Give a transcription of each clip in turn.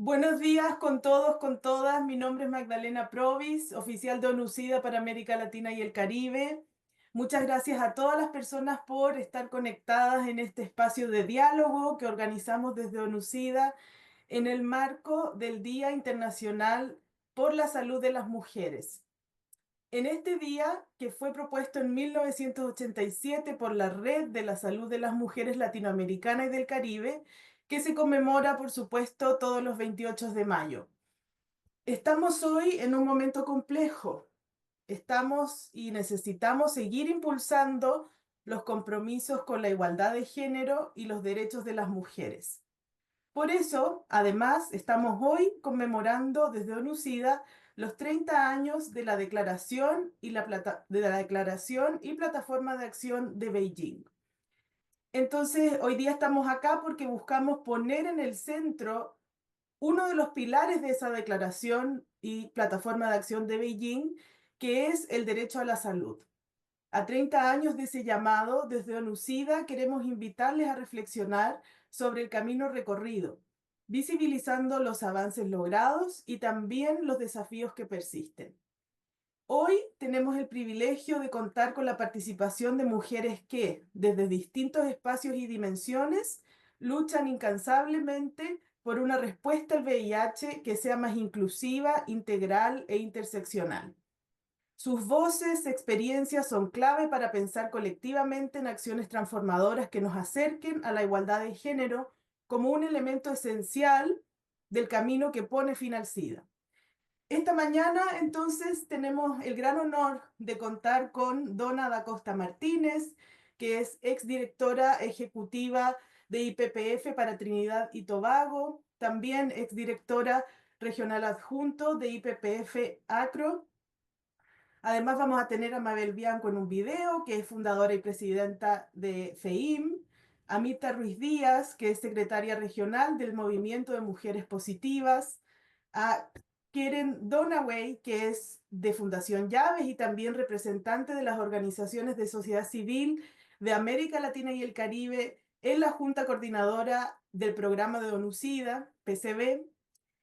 Buenos días con todos, con todas. Mi nombre es Magdalena Provis, oficial de ONUCIDA para América Latina y el Caribe. Muchas gracias a todas las personas por estar conectadas en este espacio de diálogo que organizamos desde ONUCIDA en el marco del Día Internacional por la Salud de las Mujeres. En este día, que fue propuesto en 1987 por la Red de la Salud de las Mujeres Latinoamericana y del Caribe, que se conmemora, por supuesto, todos los 28 de mayo. Estamos hoy en un momento complejo. Estamos y necesitamos seguir impulsando los compromisos con la igualdad de género y los derechos de las mujeres. Por eso, además, estamos hoy conmemorando desde ONUCIDA los 30 años de la Declaración y Plataforma de Acción de Beijing. Entonces, hoy día estamos acá porque buscamos poner en el centro uno de los pilares de esa Declaración y Plataforma de Acción de Beijing, que es el derecho a la salud. A 30 años de ese llamado, desde ONUCIDA queremos invitarles a reflexionar sobre el camino recorrido, visibilizando los avances logrados y también los desafíos que persisten. Hoy tenemos el privilegio de contar con la participación de mujeres que, desde distintos espacios y dimensiones, luchan incansablemente por una respuesta al VIH que sea más inclusiva, integral e interseccional. Sus voces, experiencias son clave para pensar colectivamente en acciones transformadoras que nos acerquen a la igualdad de género como un elemento esencial del camino que pone fin al SIDA. Esta mañana, entonces, tenemos el gran honor de contar con Donna da Costa Martínez, que es exdirectora ejecutiva de IPPF para Trinidad y Tobago, también exdirectora regional adjunto de IPPF Acro. Además vamos a tener a Mabel Bianco en un video, que es fundadora y presidenta de FEIM, a Mirta Ruiz Díaz, que es secretaria regional del Movimiento de Mujeres Positivas, a Keren Donaway, que es de Fundación Llaves y también representante de las organizaciones de sociedad civil de América Latina y el Caribe en la Junta Coordinadora del Programa de ONUCIDA, PCB,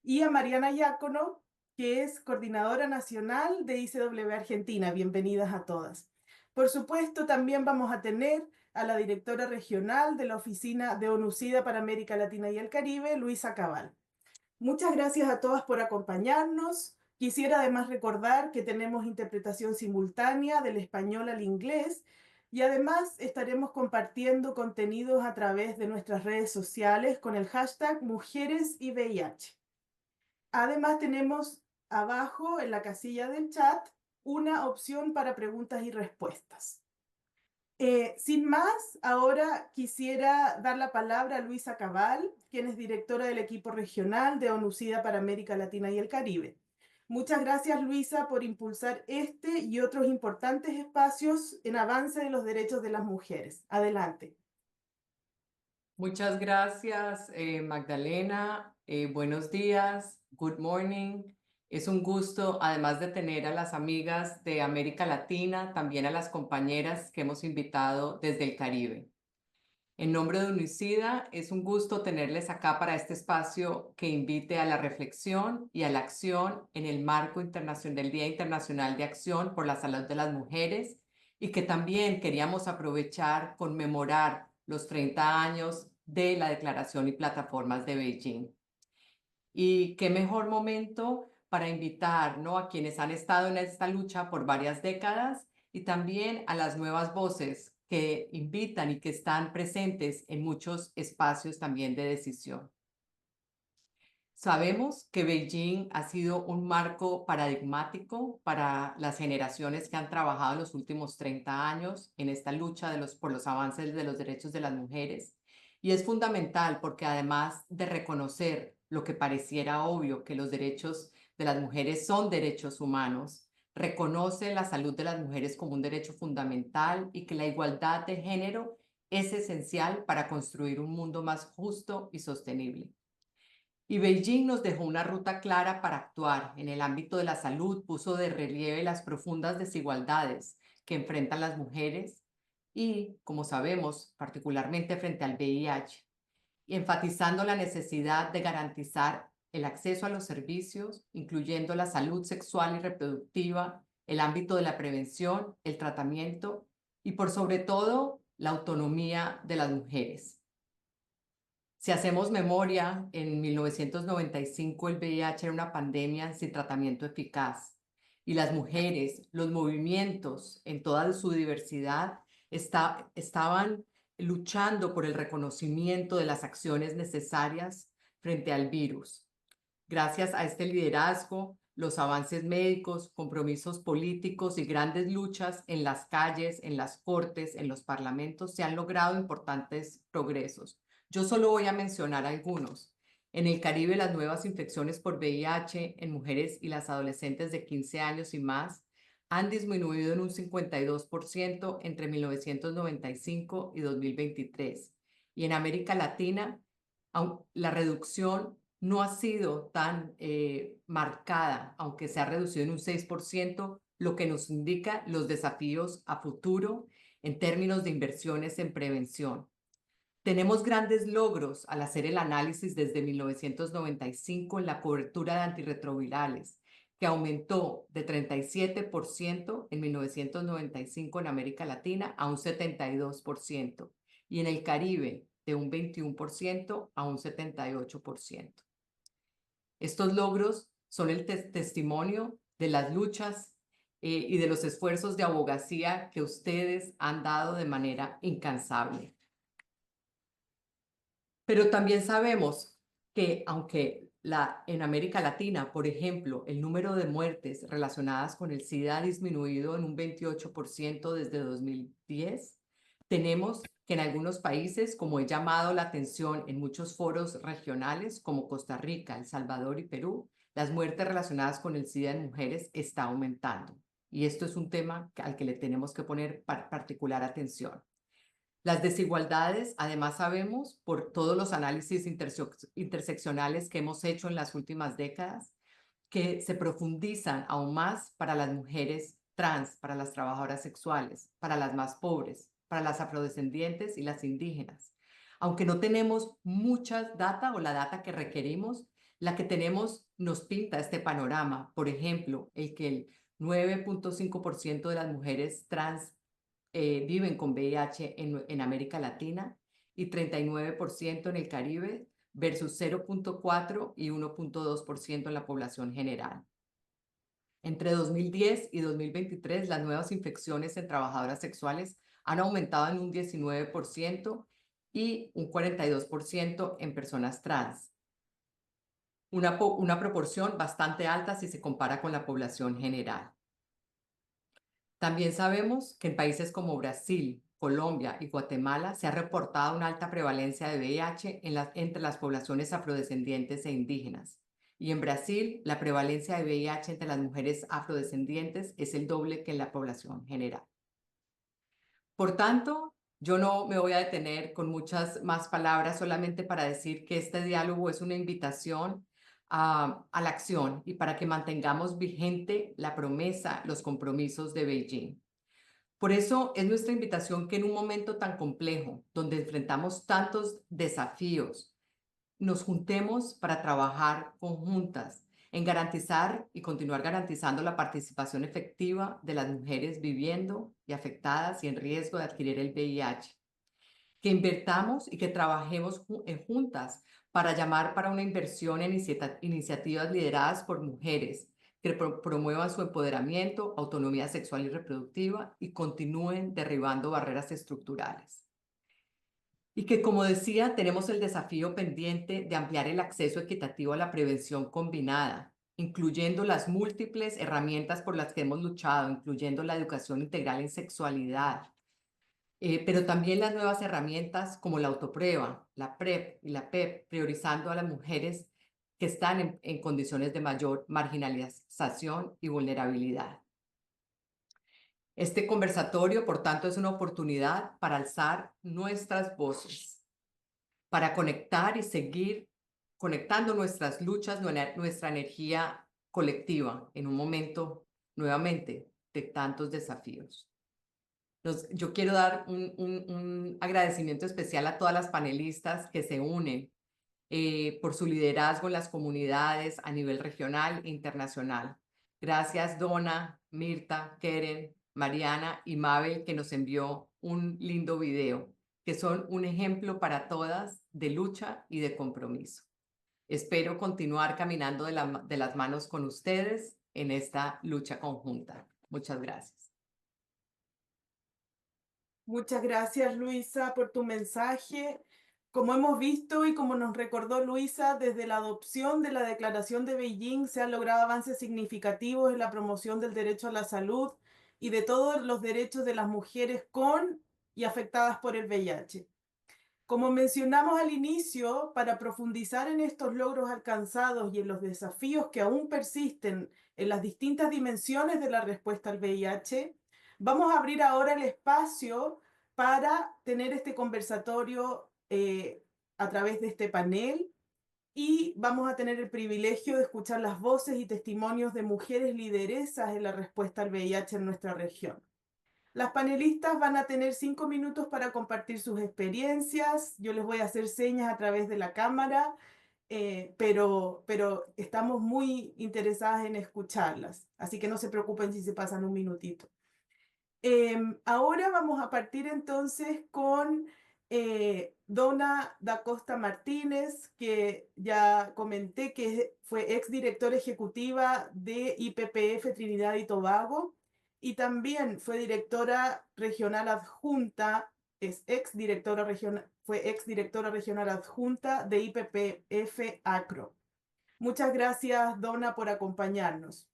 y a Mariana Iácono, que es coordinadora nacional de ICW Argentina. Bienvenidas a todas. Por supuesto, también vamos a tener a la directora regional de la Oficina de ONUCIDA para América Latina y el Caribe, Luisa Cabal. Muchas gracias a todas por acompañarnos. Quisiera además recordar que tenemos interpretación simultánea del español al inglés y además estaremos compartiendo contenidos a través de nuestras redes sociales con el hashtag Mujeres y VIH. Además, tenemos abajo en la casilla del chat una opción para preguntas y respuestas. Sin más, ahora quisiera dar la palabra a Luisa Cabal, quien es directora del equipo regional de ONUCIDA para América Latina y el Caribe. Muchas gracias, Luisa, por impulsar este y otros importantes espacios en avance de los derechos de las mujeres. Adelante. Muchas gracias, Magdalena. Buenos días, good morning. Es un gusto, además de tener a las amigas de América Latina, también a las compañeras que hemos invitado desde el Caribe. En nombre de UNICIDA, es un gusto tenerles acá para este espacio que invite a la reflexión y a la acción en el marco internacional del Día Internacional de Acción por la Salud de las Mujeres y que también queríamos aprovechar, conmemorar los 30 años de la Declaración y Plataformas de Beijing. Y qué mejor momento para invitar, ¿no?, a quienes han estado en esta lucha por varias décadas y también a las nuevas voces que invitan y que están presentes en muchos espacios también de decisión. Sabemos que Beijing ha sido un marco paradigmático para las generaciones que han trabajado en los últimos 30 años en esta lucha por los avances de los derechos de las mujeres. Y es fundamental porque además de reconocer lo que pareciera obvio, que los derechos de las mujeres son derechos humanos, reconoce la salud de las mujeres como un derecho fundamental y que la igualdad de género es esencial para construir un mundo más justo y sostenible. Y Beijing nos dejó una ruta clara para actuar. En el ámbito de la salud puso de relieve las profundas desigualdades que enfrentan las mujeres y, como sabemos, particularmente frente al VIH, y enfatizando la necesidad de garantizar el acceso a los servicios, incluyendo la salud sexual y reproductiva, el ámbito de la prevención, el tratamiento y por sobre todo la autonomía de las mujeres. Si hacemos memoria, en 1995 el VIH era una pandemia sin tratamiento eficaz y las mujeres, los movimientos en toda su diversidad estaban luchando por el reconocimiento de las acciones necesarias frente al virus. Gracias a este liderazgo, los avances médicos, compromisos políticos y grandes luchas en las calles, en las cortes, en los parlamentos, se han logrado importantes progresos. Yo solo voy a mencionar algunos. En el Caribe, las nuevas infecciones por VIH en mujeres y las adolescentes de 15 años y más han disminuido en un 52% entre 1995 y 2023. Y en América Latina, la reducción no ha sido tan marcada, aunque se ha reducido en un 6%, lo que nos indica los desafíos a futuro en términos de inversiones en prevención. Tenemos grandes logros al hacer el análisis desde 1995 en la cobertura de antirretrovirales, que aumentó de 37% en 1995 en América Latina a un 72%, y en el Caribe de un 21% a un 78%. Estos logros son el testimonio de las luchas y de los esfuerzos de abogacía que ustedes han dado de manera incansable. Pero también sabemos que aunque en América Latina, por ejemplo, el número de muertes relacionadas con el SIDA ha disminuido en un 28% desde 2010, tenemos que en algunos países, como he llamado la atención en muchos foros regionales como Costa Rica, El Salvador y Perú, las muertes relacionadas con el SIDA en mujeres está aumentando. Y esto es un tema al que le tenemos que poner particular atención. Las desigualdades, además sabemos, por todos los análisis interseccionales que hemos hecho en las últimas décadas, que se profundizan aún más para las mujeres trans, para las trabajadoras sexuales, para las más pobres, para las afrodescendientes y las indígenas. Aunque no tenemos mucha data o la data que requerimos, la que tenemos nos pinta este panorama. Por ejemplo, el que el 9.5% de las mujeres trans viven con VIH en América Latina y 39% en el Caribe versus 0.4 y 1.2% en la población general. Entre 2010 y 2023, las nuevas infecciones en trabajadoras sexuales han aumentado en un 19% y un 42% en personas trans. Una proporción bastante alta si se compara con la población general. También sabemos que en países como Brasil, Colombia y Guatemala se ha reportado una alta prevalencia de VIH entre las poblaciones afrodescendientes e indígenas. Y en Brasil, la prevalencia de VIH entre las mujeres afrodescendientes es el doble que en la población general. Por tanto, yo no me voy a detener con muchas más palabras, solamente para decir que este diálogo es una invitación a la acción y para que mantengamos vigente la promesa, los compromisos de Beijing. Por eso es nuestra invitación que en un momento tan complejo, donde enfrentamos tantos desafíos, nos juntemos para trabajar conjuntas en garantizar y continuar garantizando la participación efectiva de las mujeres viviendo y afectadas y en riesgo de adquirir el VIH. Que invertamos y que trabajemos juntas para llamar para una inversión en iniciativas lideradas por mujeres que promuevan su empoderamiento, autonomía sexual y reproductiva y continúen derribando barreras estructurales. Y que, como decía, tenemos el desafío pendiente de ampliar el acceso equitativo a la prevención combinada, incluyendo las múltiples herramientas por las que hemos luchado, incluyendo la educación integral en sexualidad, pero también las nuevas herramientas como la autoprueba, la PrEP y la PEP, priorizando a las mujeres que están en condiciones de mayor marginalización y vulnerabilidad. Este conversatorio, por tanto, es una oportunidad para alzar nuestras voces, para conectar y seguir conectando nuestras luchas, nuestra energía colectiva en un momento, nuevamente, de tantos desafíos. Yo quiero dar un agradecimiento especial a todas las panelistas que se unen por su liderazgo en las comunidades a nivel regional e internacional. Gracias, Donna, Mirta, Keren, Mariana y Mabel, que nos envió un lindo video, que son un ejemplo para todas de lucha y de compromiso. Espero continuar caminando de las manos con ustedes en esta lucha conjunta. Muchas gracias. Muchas gracias, Luisa, por tu mensaje. Como hemos visto y como nos recordó Luisa, desde la adopción de la Declaración de Beijing se han logrado avances significativos en la promoción del derecho a la salud y de todos los derechos de las mujeres con y afectadas por el VIH. Como mencionamos al inicio, para profundizar en estos logros alcanzados y en los desafíos que aún persisten en las distintas dimensiones de la respuesta al VIH, vamos a abrir ahora el espacio para tener este conversatorio a través de este panel y vamos a tener el privilegio de escuchar las voces y testimonios de mujeres lideresas en la respuesta al VIH en nuestra región. Las panelistas van a tener 5 minutos para compartir sus experiencias. Yo les voy a hacer señas a través de la cámara, pero estamos muy interesadas en escucharlas. Así que no se preocupen si se pasan un minutito. Ahora vamos a partir entonces con Donna da Costa Martínez, que ya comenté que fue exdirectora ejecutiva de IPPF Trinidad y Tobago y también fue directora regional adjunta, fue exdirectora regional adjunta de IPPF Acro. Muchas gracias, Donna, por acompañarnos.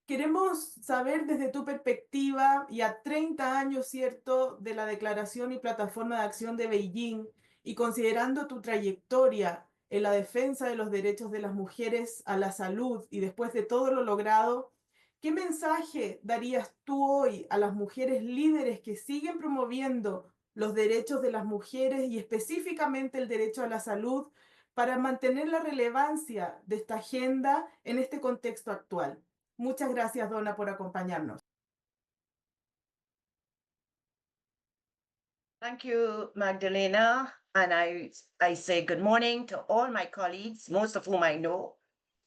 Queremos saber desde tu perspectiva, y a 30 años, ¿cierto?, de la Declaración y Plataforma de Acción de Beijing, y considerando tu trayectoria en la defensa de los derechos de las mujeres a la salud y después de todo lo logrado, ¿qué mensaje darías tú hoy a las mujeres líderes que siguen promoviendo los derechos de las mujeres y específicamente el derecho a la salud para mantener la relevancia de esta agenda en este contexto actual? Muchas gracias, Donna, por acompañarnos. Thank you, Magdalena. And I say good morning to all my colleagues, most of whom I know.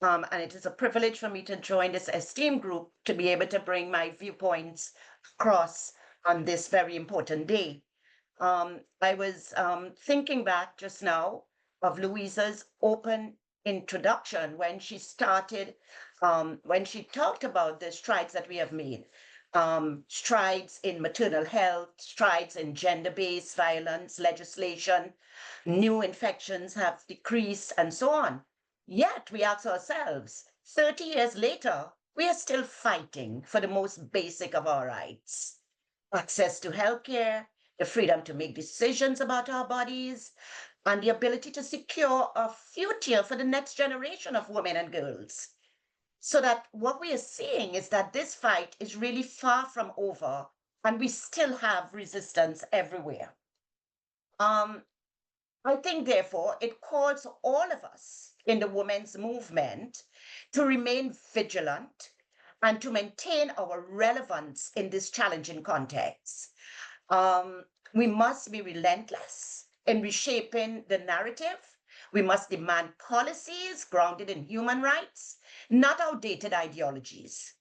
And it is a privilege for me to join this esteemed group to be able to bring my viewpoints across on this very important day. I was thinking back just now of Louisa's open introduction when she started, when she talked about the strides that we have made. Strides in maternal health, strides in gender-based violence legislation, new infections have decreased, and so on. Yet we ask ourselves, 30 years later, we are still fighting for the most basic of our rights. Access to healthcare, the freedom to make decisions about our bodies, and the ability to secure a future for the next generation of women and girls. So that what we are seeing is that this fight is really far from over, and we still have resistance everywhere. I think, therefore, it calls all of us in the women's movement to remain vigilant and to maintain our relevance in this challenging context. We must be relentless in reshaping the narrative. We must demand policies grounded in human rights, not outdated ideologies,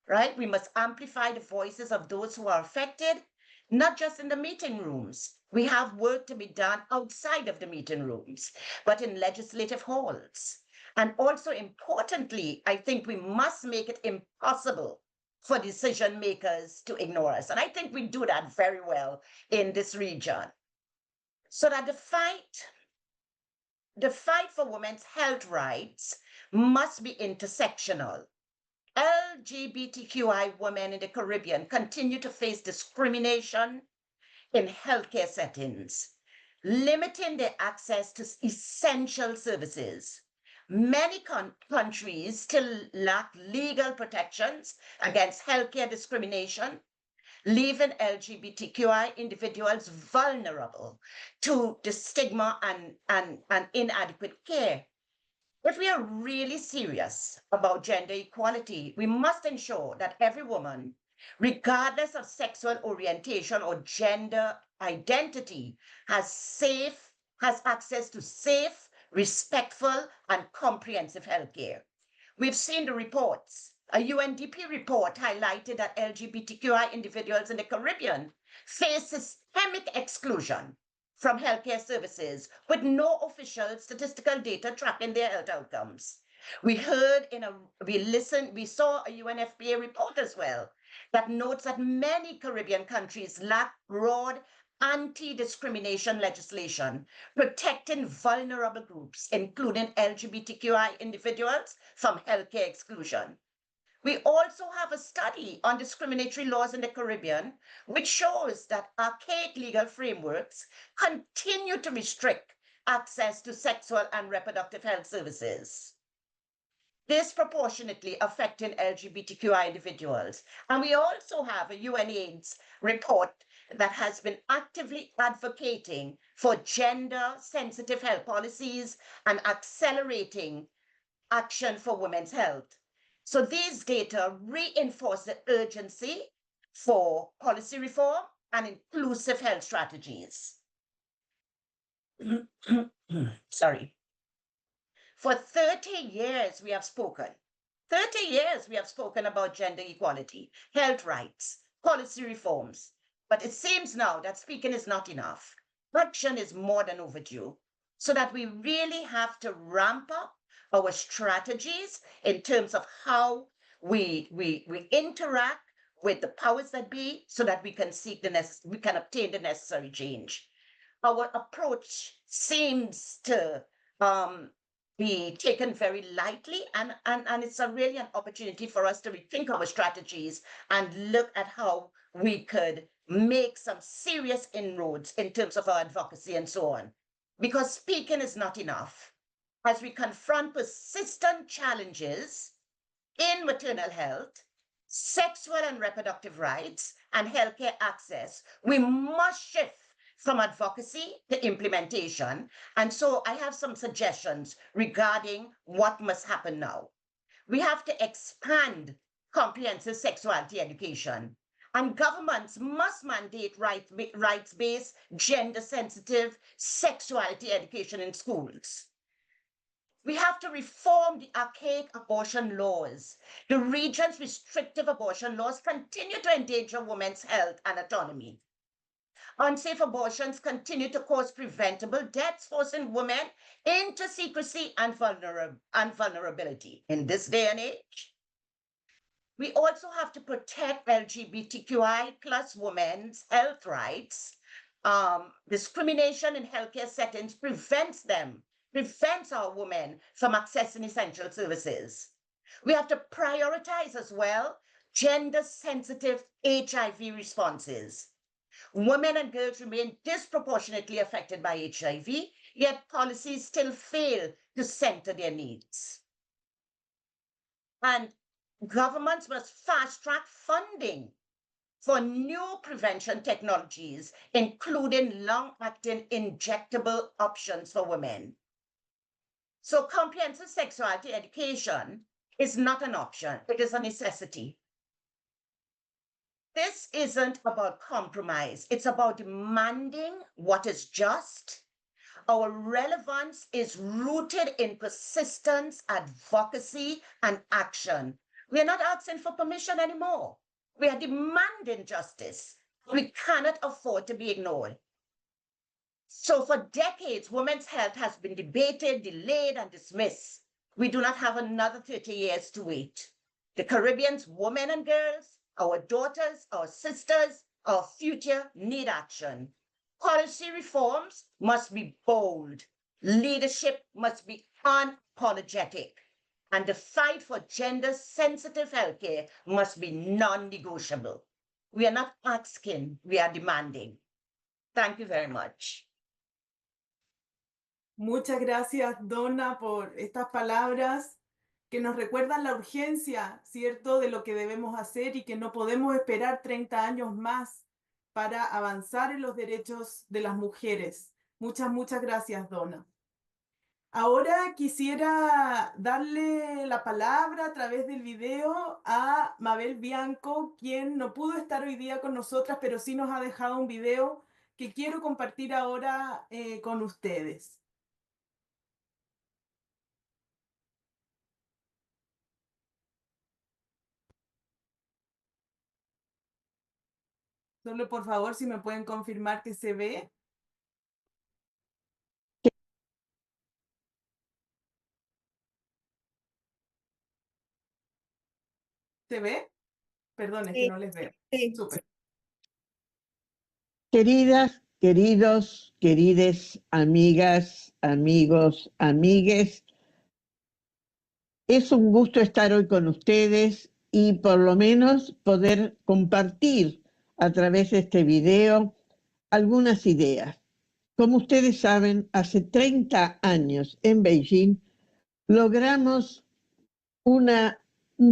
right? We must amplify the voices of those who are affected, not just in the meeting rooms. We have work to be done outside of the meeting rooms, but in legislative halls. And also importantly, I think we must make it impossible for decision makers to ignore us. And I think we do that very well in this region. So that the fight for women's health rights must be intersectional. LGBTQI women in the Caribbean continue to face discrimination in healthcare settings, limiting their access to essential services. Many countries still lack legal protections against healthcare discrimination, leaving LGBTQI individuals vulnerable to the stigma and inadequate care. If we are really serious about gender equality, we must ensure that every woman, regardless of sexual orientation or gender identity, has access to safe, respectful, and comprehensive healthcare. We've seen the reports. A UNDP report highlighted that LGBTQI individuals in the Caribbean face systemic exclusion from healthcare services with no official statistical data tracking their health outcomes. We saw a UNFPA report as well that notes that many Caribbean countries lack broad anti-discrimination legislation protecting vulnerable groups, including LGBTQI individuals, from healthcare exclusion. We also have a study on discriminatory laws in the Caribbean, which shows that archaic legal frameworks continue to restrict access to sexual and reproductive health services, disproportionately affecting LGBTQI individuals. And we also have a UNAIDS report that has been actively advocating for gender-sensitive health policies and accelerating action for women's health. So these data reinforce the urgency for policy reform and inclusive health strategies. Sorry. For 30 years, we have spoken. 30 years, we have spoken about gender equality, health rights, policy reforms. But it seems now that speaking is not enough. Action is more than overdue, so that we really have to ramp up our strategies in terms of how we interact with the powers that be, so that we can obtain the necessary change. Our approach seems to be taken very lightly, and it's really an opportunity for us to rethink our strategies and look at how we could make some serious inroads in terms of our advocacy and so on. Because speaking is not enough. As we confront persistent challenges in maternal health, sexual and reproductive rights, and healthcare access, we must shift from advocacy to implementation. And so I have some suggestions regarding what must happen now. We have to expand comprehensive sexuality education, and governments must mandate rights-based, gender-sensitive sexuality education in schools. We have to reform the archaic abortion laws. The region's restrictive abortion laws continue to endanger women's health and autonomy. Unsafe abortions continue to cause preventable deaths, forcing women into secrecy and vulnerability. In this day and age, we also have to protect LGBTQI plus women's health rights. Discrimination in healthcare settings prevents our women from accessing essential services. We have to prioritize as well gender-sensitive HIV responses. Women and girls remain disproportionately affected by HIV, yet policies still fail to center their needs. And governments must fast-track funding for new prevention technologies, including long-acting injectable options for women. So comprehensive sexuality education is not an option, it is a necessity. This isn't about compromise, it's about demanding what is just. Our relevance is rooted in persistence, advocacy, and action. We are not asking for permission anymore. We are demanding justice. We cannot afford to be ignored. So for decades, women's health has been debated, delayed, and dismissed. We do not have another 30 years to wait. The Caribbean's women and girls, our daughters, our sisters, our future need action. Policy reforms must be bold. Leadership must be unapologetic. And the fight for gender-sensitive healthcare must be non-negotiable. We are not asking, we are demanding. Thank you very much. Muchas gracias, Donna, por estas palabras que nos recuerdan la urgencia, ¿cierto?, de lo que debemos hacer y que no podemos esperar 30 años más para avanzar en los derechos de las mujeres. Muchas gracias, Donna. Ahora quisiera darle la palabra a través del video a Mabel Bianco, quien no pudo estar hoy día con nosotras, pero sí nos ha dejado un video que quiero compartir ahora con ustedes. Solo por favor, si me pueden confirmar que se ve. ¿Se ve? Perdón, es que Sí, no les veo. sí. Súper. Queridas, queridos, querides amigas, amigos, amigues, es un gusto estar hoy con ustedes y por lo menos poder compartir a través de este video algunas ideas. Como ustedes saben, hace 30 años en Beijing logramos un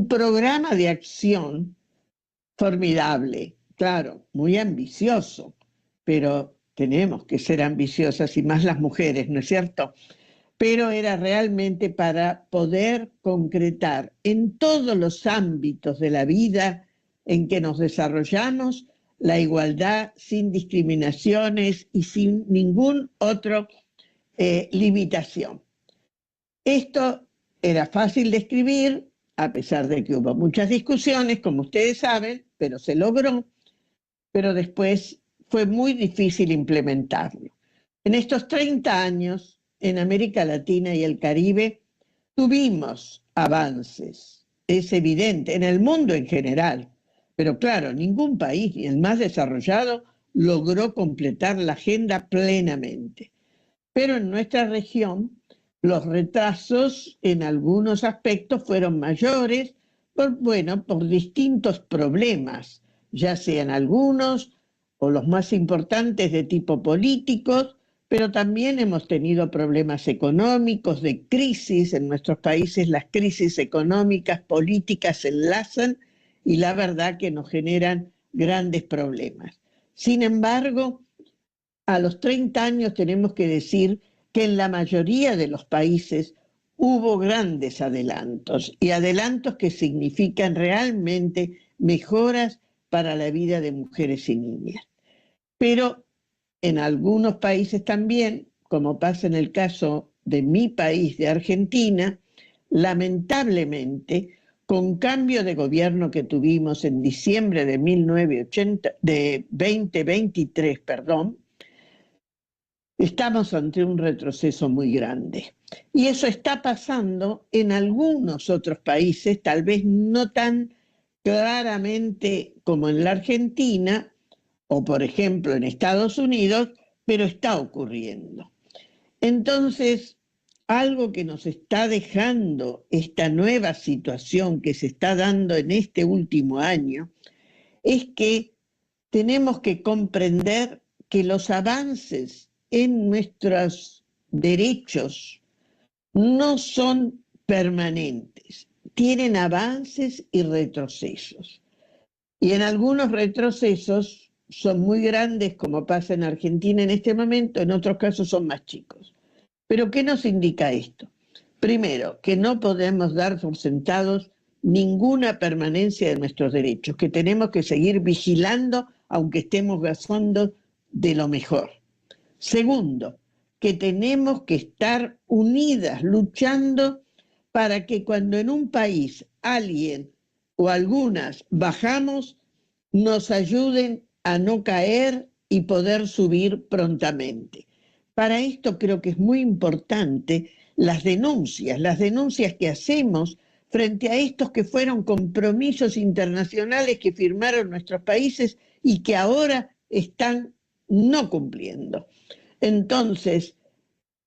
programa de acción formidable, claro, muy ambicioso, pero tenemos que ser ambiciosas y más las mujeres, ¿no es cierto? Pero era realmente para poder concretar en todos los ámbitos de la vida en que nos desarrollamos la igualdad sin discriminaciones y sin ningún otro limitación. Esto era fácil de escribir, a pesar de que hubo muchas discusiones, como ustedes saben, pero se logró, pero después fue muy difícil implementarlo. En estos 30 años, en América Latina y el Caribe, tuvimos avances, es evidente, en el mundo en general, pero claro, ningún país, ni el más desarrollado, logró completar la agenda plenamente. Pero en nuestra región los retrasos en algunos aspectos fueron mayores, por distintos problemas, ya sean algunos o los más importantes de tipo políticos, pero también hemos tenido problemas económicos, de crisis. En nuestros países las crisis económicas, políticas se enlazan y la verdad que nos generan grandes problemas. Sin embargo, a los 30 años tenemos que decir que en la mayoría de los países hubo grandes adelantos, y adelantos que significan realmente mejoras para la vida de mujeres y niñas. Pero en algunos países también, como pasa en el caso de mi país, de Argentina, lamentablemente, con cambio de gobierno que tuvimos en diciembre de 2023, estamos ante un retroceso muy grande. Y eso está pasando en algunos otros países, tal vez no tan claramente como en la Argentina o, por ejemplo, en Estados Unidos, pero está ocurriendo. Entonces, algo que nos está dejando esta nueva situación que se está dando en este último año es que tenemos que comprender que los avances en nuestros derechos no son permanentes, tienen avances y retrocesos. Y en algunos retrocesos son muy grandes, como pasa en Argentina en este momento, en otros casos son más chicos. ¿Pero qué nos indica esto? Primero, que no podemos dar por sentados ninguna permanencia de nuestros derechos, que tenemos que seguir vigilando aunque estemos gozando de lo mejor. Segundo, que tenemos que estar unidas, luchando para que cuando en un país alguien o algunas bajamos, nos ayuden a no caer y poder subir prontamente. Para esto creo que es muy importante las denuncias que hacemos frente a estos que fueron compromisos internacionales que firmaron nuestros países y que ahora están no cumpliendo. Entonces,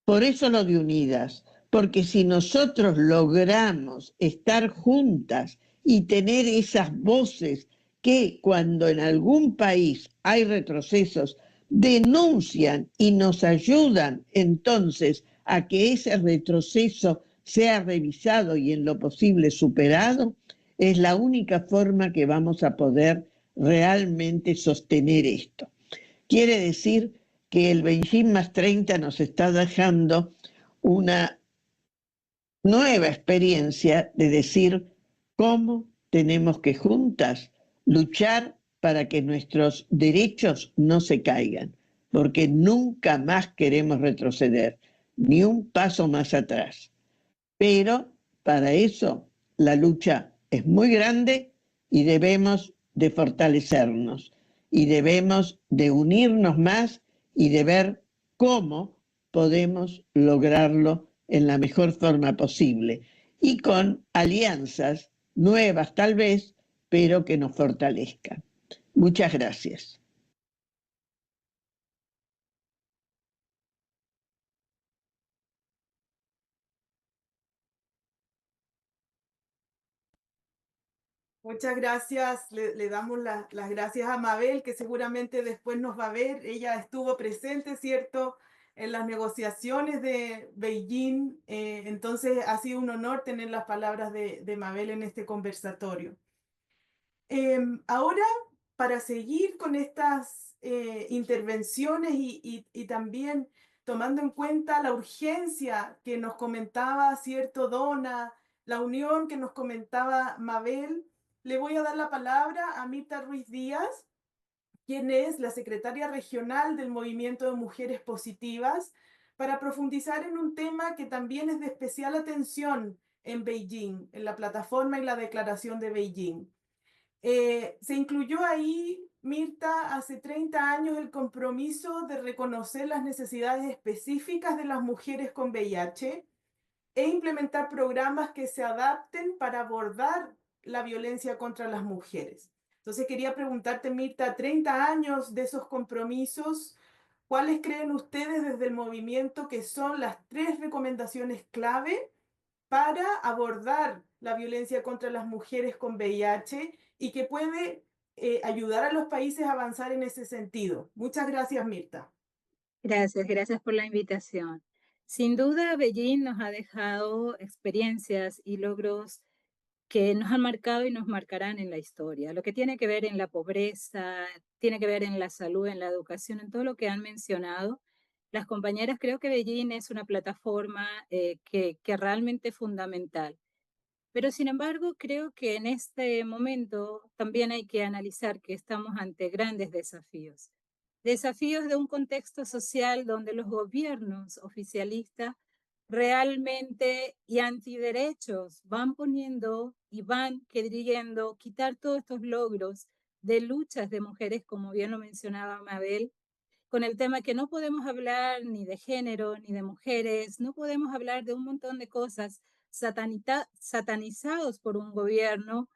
por eso lo de unidas, porque si nosotros logramos estar juntas y tener esas voces que cuando en algún país hay retrocesos denuncian y nos ayudan entonces a que ese retroceso sea revisado y en lo posible superado, es la única forma que vamos a poder realmente sostener esto. Quiere decir que el Beijing más 30 nos está dejando una nueva experiencia de decir cómo tenemos que juntas luchar para que nuestros derechos no se caigan, porque nunca más queremos retroceder, ni un paso más atrás. Pero para eso la lucha es muy grande y debemos de fortalecernos. y debemos de unirnos más y de ver cómo podemos lograrlo en la mejor forma posible y con alianzas nuevas tal vez, pero que nos fortalezcan. Muchas gracias. Muchas gracias. Le damos las gracias a Mabel, que seguramente después nos va a ver. Ella estuvo presente, ¿cierto?, en las negociaciones de Beijing. Entonces ha sido un honor tener las palabras de Mabel en este conversatorio. Ahora, para seguir con estas intervenciones y también tomando en cuenta la urgencia que nos comentaba, ¿cierto, Donna? La unión que nos comentaba Mabel, le voy a dar la palabra a Mirta Ruiz Díaz, quien es la secretaria regional del Movimiento de Mujeres Positivas, para profundizar en un tema que también es de especial atención en Beijing, en la plataforma y la declaración de Beijing. Se incluyó ahí, Mirta, hace 30 años el compromiso de reconocer las necesidades específicas de las mujeres con VIH e implementar programas que se adapten para abordar la violencia contra las mujeres. Entonces quería preguntarte, Mirta, 30 años de esos compromisos, ¿cuáles creen ustedes desde el movimiento que son las 3 recomendaciones clave para abordar la violencia contra las mujeres con VIH y que puede ayudar a los países a avanzar en ese sentido? Muchas gracias, Mirta. Gracias por la invitación. Sin duda, Beijing nos ha dejado experiencias y logros que nos han marcado y nos marcarán en la historia. Lo que tiene que ver en la pobreza, tiene que ver en la salud, en la educación, en todo lo que han mencionado. Las compañeras, creo que Beijing es una plataforma que realmente es fundamental. Pero sin embargo, creo que en este momento también hay que analizar que estamos ante grandes desafíos. Desafíos de un contexto social donde los gobiernos oficialistas realmente y antiderechos van poniendo y van queriendo quitar todos estos logros de luchas de mujeres, como bien lo mencionaba Mabel, con el tema que no podemos hablar ni de género ni de mujeres, no podemos hablar de un montón de cosas satanizados por un gobierno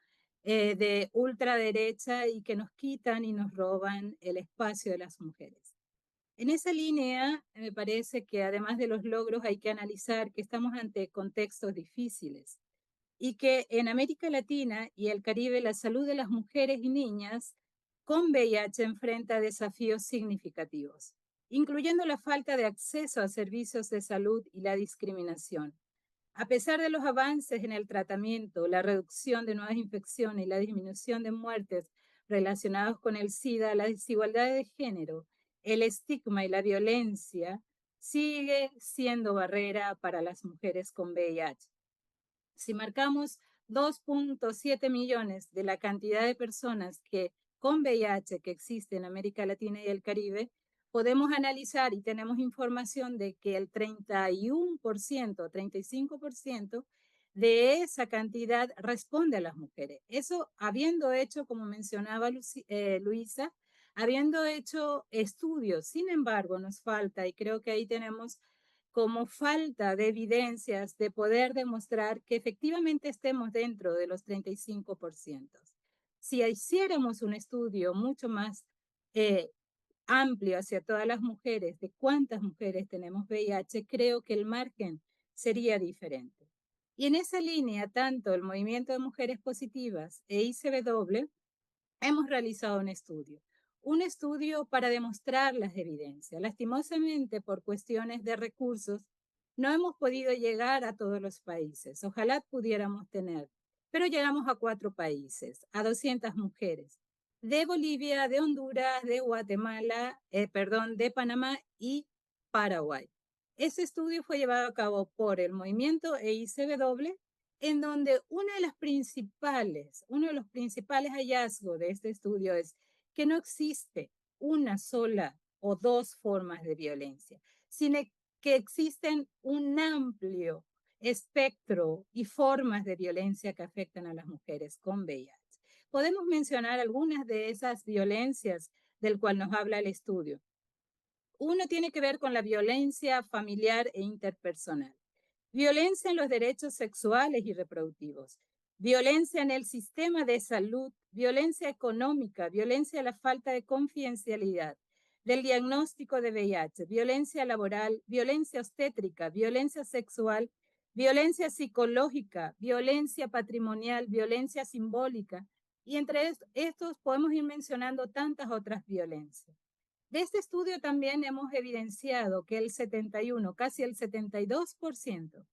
de ultraderecha y que nos quitan y nos roban el espacio de las mujeres. En esa línea, me parece que además de los logros hay que analizar que estamos ante contextos difíciles y que en América Latina y el Caribe la salud de las mujeres y niñas con VIH enfrenta desafíos significativos, incluyendo la falta de acceso a servicios de salud y la discriminación. A pesar de los avances en el tratamiento, la reducción de nuevas infecciones y la disminución de muertes relacionadas con el SIDA, la desigualdad de género, el estigma y la violencia sigue siendo barrera para las mujeres con VIH. Si marcamos 2.7 millones de la cantidad de personas con VIH que existe en América Latina y el Caribe, podemos analizar y tenemos información de que el 31%, 35% de esa cantidad responde a las mujeres. Eso habiendo hecho, como mencionaba Luisa, habiendo hecho estudios. Sin embargo, nos falta, y creo que ahí tenemos como falta de evidencias de poder demostrar que efectivamente estemos dentro de los 35%. Si hiciéramos un estudio mucho más amplio hacia todas las mujeres, de cuántas mujeres tenemos VIH, creo que el margen sería diferente. Y en esa línea, tanto el Movimiento de Mujeres Positivas e ICBW hemos realizado un estudio para demostrar las evidencias. Lastimosamente, por cuestiones de recursos, no hemos podido llegar a todos los países. Ojalá pudiéramos tener, pero llegamos a 4 países, a 200 mujeres, de Bolivia, de Honduras, de Guatemala, de Panamá y Paraguay. Ese estudio fue llevado a cabo por el movimiento EICW, en donde uno de los principales hallazgos de este estudio es que no existe una sola o 2 formas de violencia, sino que existen un amplio espectro y formas de violencia que afectan a las mujeres con VIH. Podemos mencionar algunas de esas violencias del cual nos habla el estudio. Uno tiene que ver con la violencia familiar e interpersonal, violencia en los derechos sexuales y reproductivos, violencia en el sistema de salud, violencia económica, violencia a la falta de confidencialidad, del diagnóstico de VIH, violencia laboral, violencia obstétrica, violencia sexual, violencia psicológica, violencia patrimonial, violencia simbólica, y entre estos podemos ir mencionando tantas otras violencias. De este estudio también hemos evidenciado que el 71, casi el 72%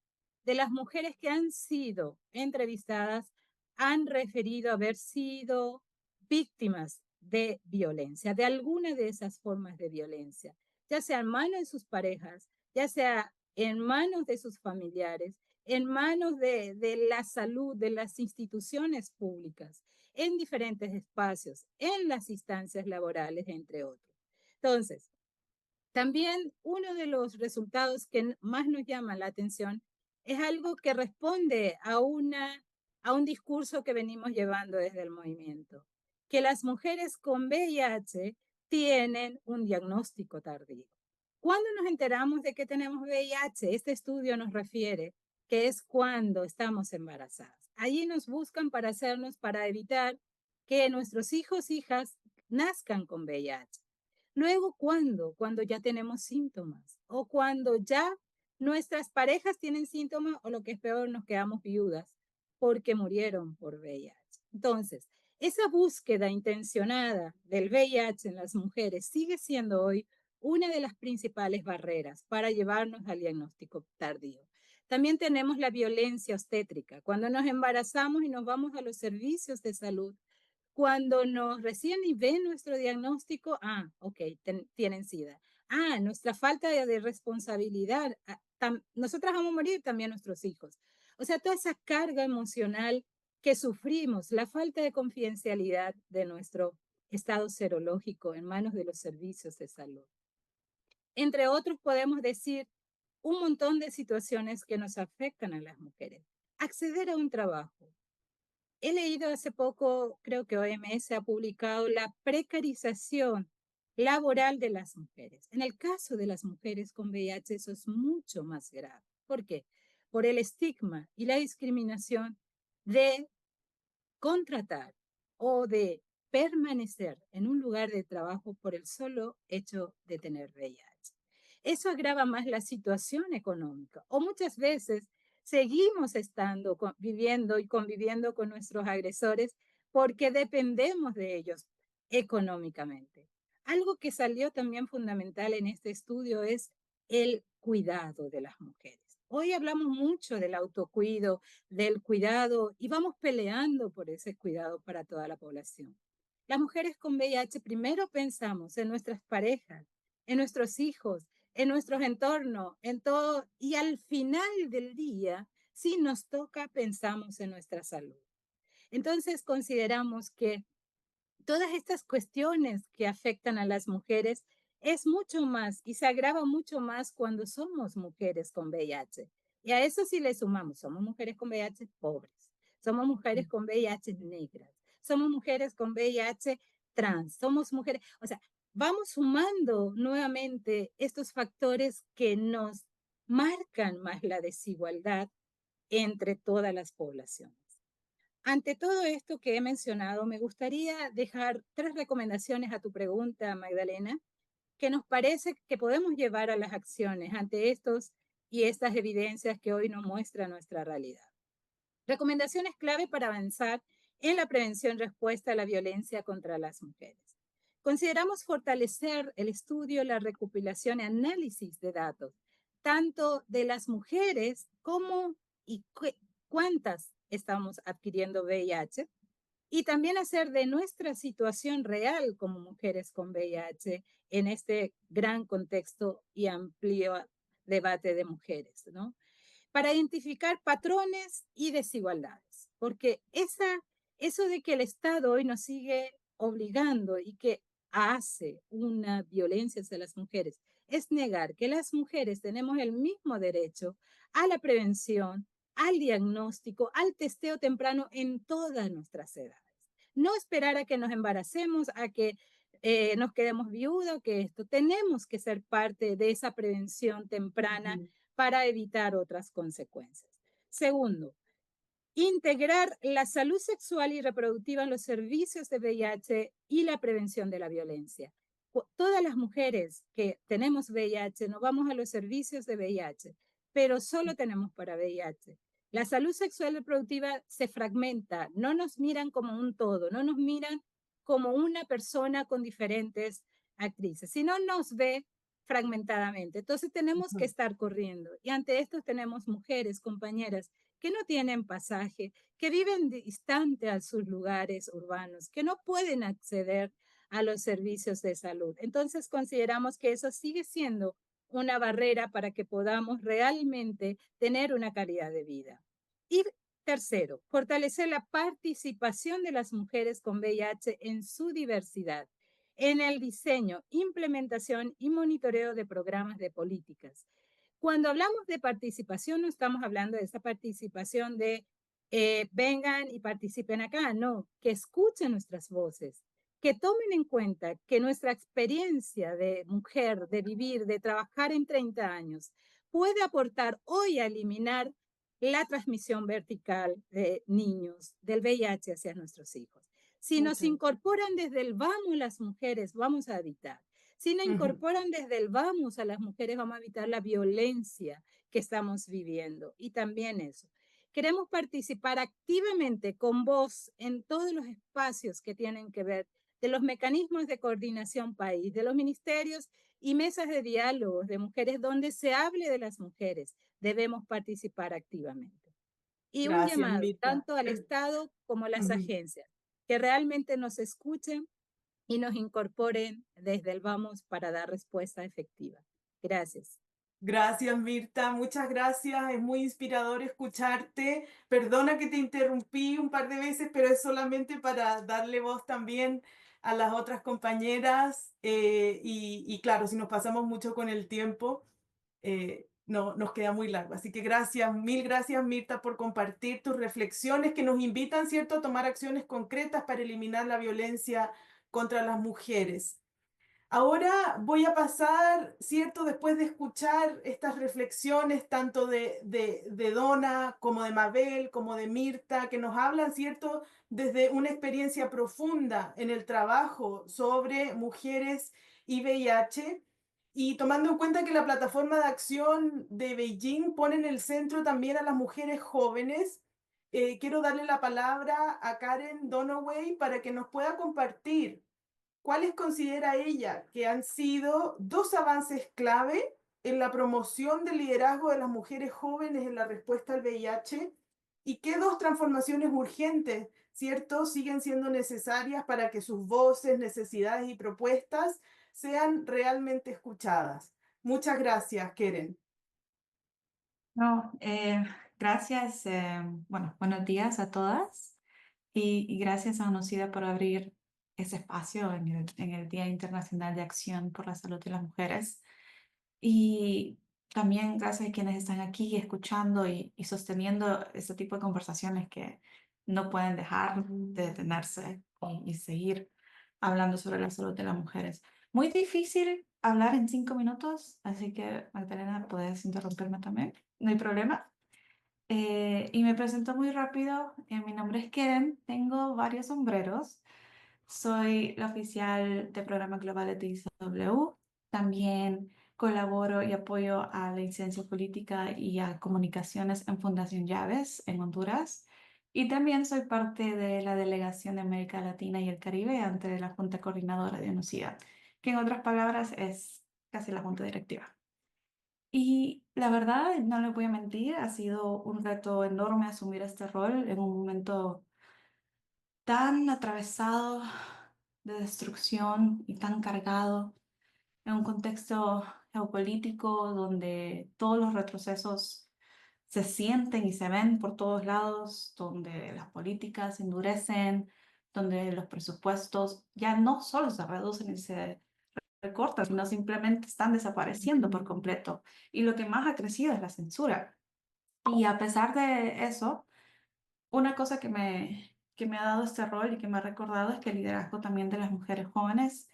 de las mujeres que han sido entrevistadas han referido haber sido víctimas de violencia, de alguna de esas formas de violencia, ya sea en manos de sus parejas, ya sea en manos de sus familiares, en manos de la salud, de las instituciones públicas, en diferentes espacios, en las instancias laborales, entre otros. Entonces, también uno de los resultados que más nos llama la atención es algo que responde a un discurso que venimos llevando desde el movimiento, que las mujeres con VIH tienen un diagnóstico tardío. ¿Cuándo nos enteramos de que tenemos VIH? Este estudio nos refiere que es cuando estamos embarazadas. Allí nos buscan para evitar que nuestros hijos, hijas, nazcan con VIH. Luego, ¿cuándo? Cuando ya tenemos síntomas o cuando ya nuestras parejas tienen síntomas o lo que es peor, nos quedamos viudas porque murieron por VIH. Entonces, esa búsqueda intencionada del VIH en las mujeres sigue siendo hoy una de las principales barreras para llevarnos al diagnóstico tardío. También tenemos la violencia obstétrica. Cuando nos embarazamos y nos vamos a los servicios de salud, cuando nos reciben y ven nuestro diagnóstico, ok, tienen SIDA. Nuestra falta de responsabilidad. Nosotras vamos a morir, también nuestros hijos. O sea, toda esa carga emocional que sufrimos, la falta de confidencialidad de nuestro estado serológico en manos de los servicios de salud. Entre otros, podemos decir un montón de situaciones que nos afectan a las mujeres. Acceder a un trabajo. He leído hace poco, creo que OMS ha publicado la precarización laboral de las mujeres. En el caso de las mujeres con VIH, eso es mucho más grave. ¿Por qué? Por el estigma y la discriminación de contratar o de permanecer en un lugar de trabajo por el solo hecho de tener VIH. Eso agrava más la situación económica o muchas veces seguimos viviendo y conviviendo con nuestros agresores porque dependemos de ellos económicamente. Algo que salió también fundamental en este estudio es el cuidado de las mujeres. Hoy hablamos mucho del autocuido, del cuidado y vamos peleando por ese cuidado para toda la población. Las mujeres con VIH primero pensamos en nuestras parejas, en nuestros hijos, en nuestros entornos, en todo, y al final del día, si nos toca, pensamos en nuestra salud. Entonces consideramos que todas estas cuestiones que afectan a las mujeres es mucho más y se agrava mucho más cuando somos mujeres con VIH. Y a eso sí le sumamos, somos mujeres con VIH pobres, somos mujeres con VIH negras, somos mujeres con VIH trans, somos mujeres, o sea, vamos sumando nuevamente estos factores que nos marcan más la desigualdad entre todas las poblaciones. Ante todo esto que he mencionado, me gustaría dejar 3 recomendaciones a tu pregunta, Magdalena, que nos parece que podemos llevar a las acciones ante estos y estas evidencias que hoy nos muestra nuestra realidad. Recomendaciones clave para avanzar en la prevención y respuesta a la violencia contra las mujeres. Consideramos fortalecer el estudio, la recopilación y análisis de datos, tanto de las mujeres como y cuántas estamos adquiriendo VIH, y también hacer de nuestra situación real como mujeres con VIH en este gran contexto y amplio debate de mujeres, ¿no? Para identificar patrones y desigualdades, porque eso de que el Estado hoy nos sigue obligando y que hace una violencia hacia las mujeres es negar que las mujeres tenemos el mismo derecho a la prevención, al diagnóstico, al testeo temprano en todas nuestras edades. No esperar a que nos embaracemos, a que nos quedemos viudos, que esto. Tenemos que ser parte de esa prevención temprana para evitar otras consecuencias. Segundo, integrar la salud sexual y reproductiva en los servicios de VIH y la prevención de la violencia. Todas las mujeres que tenemos VIH nos vamos a los servicios de VIH, pero solo tenemos para VIH. La salud sexual y reproductiva se fragmenta, no nos miran como un todo, no nos miran como una persona con diferentes actrices, sino nos ve fragmentadamente. Entonces tenemos que estar corriendo. Y ante esto tenemos mujeres, compañeras, que no tienen pasaje, que viven distante a sus lugares urbanos, que no pueden acceder a los servicios de salud. Entonces consideramos que eso sigue siendo una barrera para que podamos realmente tener una calidad de vida. Y tercero, fortalecer la participación de las mujeres con VIH en su diversidad, en el diseño, implementación y monitoreo de programas de políticas. Cuando hablamos de participación, no estamos hablando de esa participación de vengan y participen acá, no, que escuchen nuestras voces, que tomen en cuenta que nuestra experiencia de mujer, de vivir, de trabajar en 30 años, puede aportar hoy a eliminar la transmisión vertical de niños, del VIH hacia nuestros hijos. Si nos incorporan desde el vamos las mujeres, vamos a evitar. Si nos incorporan desde el vamos a las mujeres, vamos a evitar la violencia que estamos viviendo. Y también eso. Queremos participar activamente con voz en todos los espacios que tienen que ver de los mecanismos de coordinación país, de los ministerios y mesas de diálogo de mujeres donde se hable de las mujeres. Debemos participar activamente. Y un llamado tanto al Estado como a las agencias, que realmente nos escuchen y nos incorporen desde el vamos para dar respuesta efectiva. Gracias. Gracias, Mirta, muchas gracias. Es muy inspirador escucharte. Perdona que te interrumpí un par de veces, pero es solamente para darle voz también a las otras compañeras. Y claro, si nos pasamos mucho con el tiempo, no, nos queda muy largo. Así que gracias, mil gracias, Mirta, por compartir tus reflexiones que nos invitan, ¿cierto?, a tomar acciones concretas para eliminar la violencia contra las mujeres. Ahora voy a pasar, ¿cierto?, después de escuchar estas reflexiones tanto de Donna como de Mabel, como de Mirta, que nos hablan, ¿cierto?, desde una experiencia profunda en el trabajo sobre mujeres y VIH, y tomando en cuenta que la plataforma de acción de Beijing pone en el centro también a las mujeres jóvenes, quiero darle la palabra a Karen Donoway para que nos pueda compartir ¿cuáles considera ella que han sido dos avances clave en la promoción del liderazgo de las mujeres jóvenes en la respuesta al VIH? ¿Y qué dos transformaciones urgentes, cierto, siguen siendo necesarias para que sus voces, necesidades y propuestas sean realmente escuchadas? Muchas gracias, Keren. No, gracias. Bueno, buenos días a todas y gracias a UNOCIDA por abrir ese espacio en el Día Internacional de Acción por la Salud de las Mujeres. Y también gracias a quienes están aquí escuchando y sosteniendo este tipo de conversaciones que no pueden dejar de detenerse y seguir hablando sobre la salud de las mujeres. Muy difícil hablar en 5 minutos, así que Magdalena, puedes interrumpirme también, no hay problema. Y me presento muy rápido, mi nombre es Keren, tengo varios sombreros. Soy la oficial de Programas Globales de ICW. También colaboro y apoyo a la incidencia política y a comunicaciones en Fundación Llaves en Honduras. Y también soy parte de la Delegación de América Latina y el Caribe ante la Junta Coordinadora de UNOCIDA, que en otras palabras es casi la Junta Directiva. Y la verdad, no les voy a mentir, ha sido un reto enorme asumir este rol en un momento tan atravesado de destrucción y tan cargado en un contexto geopolítico donde todos los retrocesos se sienten y se ven por todos lados, donde las políticas se endurecen, donde los presupuestos ya no solo se reducen y se recortan, sino simplemente están desapareciendo por completo. Y lo que más ha crecido es la censura. Y a pesar de eso, una cosa que me ha dado este rol y que me ha recordado es que el liderazgo también de las mujeres jóvenes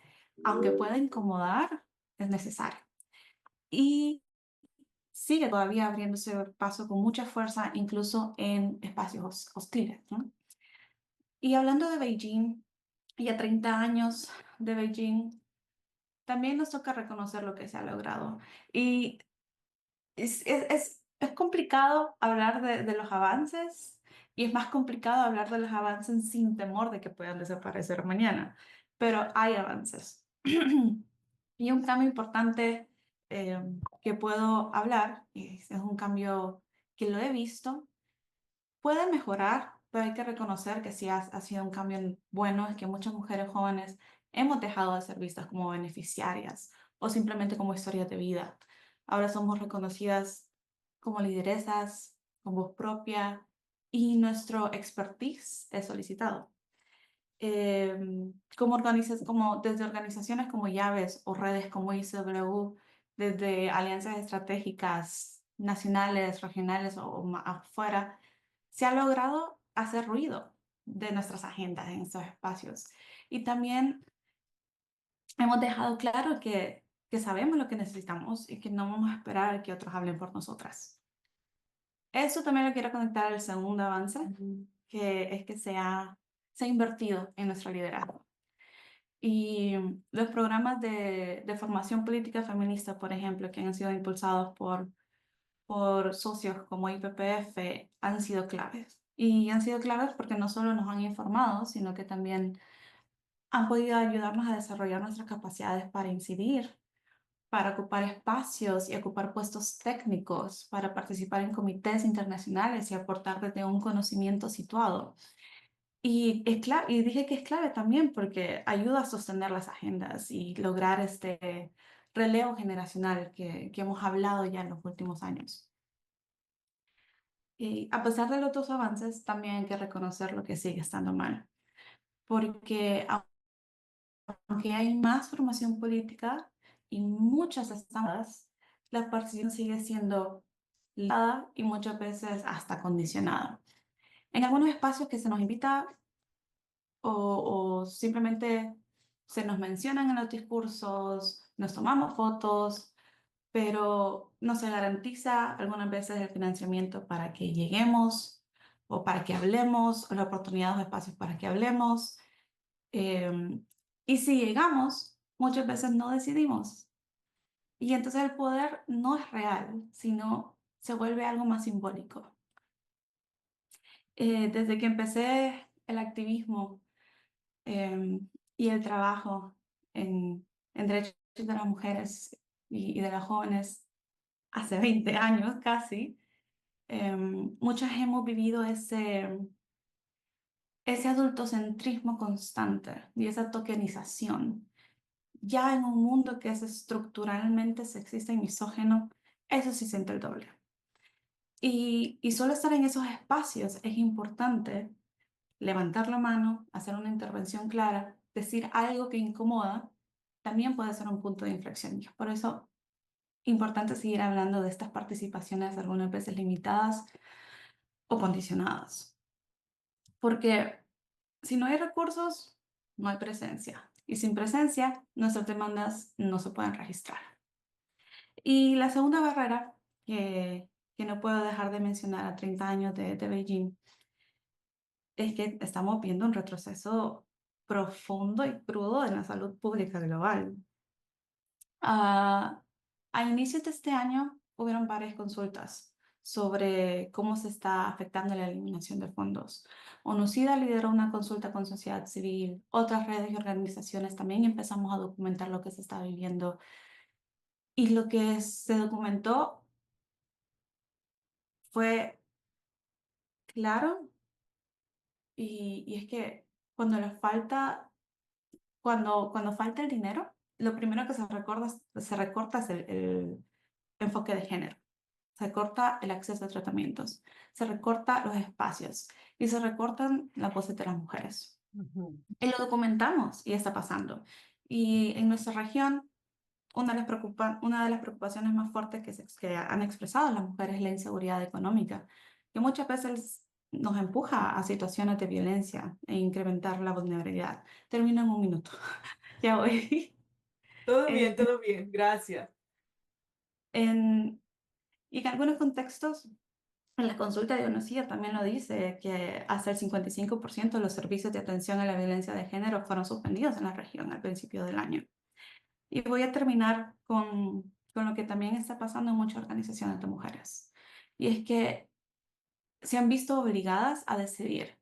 aunque pueda incomodar, es necesario. Y sigue todavía abriéndose paso con mucha fuerza, incluso en espacios hostiles, ¿no? Y hablando de Beijing, y a 30 años de Beijing, también nos toca reconocer lo que se ha logrado. Y es complicado hablar de los avances y es más complicado hablar de los avances sin temor de que puedan desaparecer mañana, pero hay avances. Y un cambio importante que puedo hablar, y es un cambio que lo he visto, puede mejorar, pero hay que reconocer que sí ha sido un cambio bueno, es que muchas mujeres jóvenes hemos dejado de ser vistas como beneficiarias o simplemente como historias de vida. Ahora somos reconocidas como lideresas, con voz propia y nuestro expertise es solicitado. Como desde organizaciones como Llaves o redes como ICW, desde alianzas estratégicas nacionales, regionales o afuera, se ha logrado hacer ruido de nuestras agendas en estos espacios. Y también hemos dejado claro que sabemos lo que necesitamos y que no vamos a esperar a que otros hablen por nosotras. Eso también lo quiero conectar al segundo avance, que es que se ha invertido en nuestro liderazgo. Y los programas de formación política feminista, por ejemplo, que han sido impulsados por socios como IPPF, han sido claves. Y han sido claves porque no solo nos han informado, sino que también han podido ayudarnos a desarrollar nuestras capacidades para incidir, para ocupar espacios y ocupar puestos técnicos, para participar en comités internacionales y aportar desde un conocimiento situado. Y y dije que es clave también porque ayuda a sostener las agendas y lograr este relevo generacional que hemos hablado ya en los últimos años. Y a pesar de los dos avances, también hay que reconocer lo que sigue estando mal, porque aunque hay más formación política y muchas estándares, la participación sigue siendo limitada y muchas veces hasta condicionada. En algunos espacios que se nos invita o simplemente se nos mencionan en los discursos, nos tomamos fotos, pero no se garantiza algunas veces el financiamiento para que lleguemos o para que hablemos, o la oportunidad o espacios para que hablemos. Y si llegamos, muchas veces no decidimos. Y entonces el poder no es real, sino se vuelve algo más simbólico. Desde que empecé el activismo y el trabajo en derechos de las mujeres y de las jóvenes hace 20 años casi, muchas hemos vivido ese adultocentrismo constante y esa tokenización. Ya en un mundo que es estructuralmente sexista y misógeno, eso se siente el doble. Y solo estar en esos espacios es importante, levantar la mano, hacer una intervención clara, decir algo que incomoda, también puede ser un punto de inflexión. Y es por eso importante seguir hablando de estas participaciones algunas veces limitadas o condicionadas. Porque si no hay recursos, no hay presencia. Y sin presencia, nuestras demandas no se pueden registrar. Y la segunda barrera que no puedo dejar de mencionar a 30 años de Beijing es que estamos viendo un retroceso profundo y crudo en la salud pública global. A inicios de este año hubieron varias consultas sobre cómo se está afectando la eliminación de fondos. ONU-SIDA lideró una consulta con sociedad civil, otras redes y organizaciones también empezamos a documentar lo que se está viviendo. Y lo que se documentó fue claro y es que cuando cuando falta el dinero, lo primero que se recorta es el enfoque de género. Se corta el acceso a tratamientos, se recorta los espacios y se recortan las voces de las mujeres. Y lo documentamos y está pasando. Y en nuestra región, una de las preocupaciones más fuertes que han expresado las mujeres es la inseguridad económica, que muchas veces nos empuja a situaciones de violencia e incrementar la vulnerabilidad. Termino en un minuto. Ya voy. Eh, todo bien, gracias. y en algunos contextos, en la consulta de UNOCIDA también lo dice, que hasta el 55% de los servicios de atención a la violencia de género fueron suspendidos en la región al principio del año. Y voy a terminar con lo que también está pasando en muchas organizaciones de mujeres. Y es que se han visto obligadas a decidir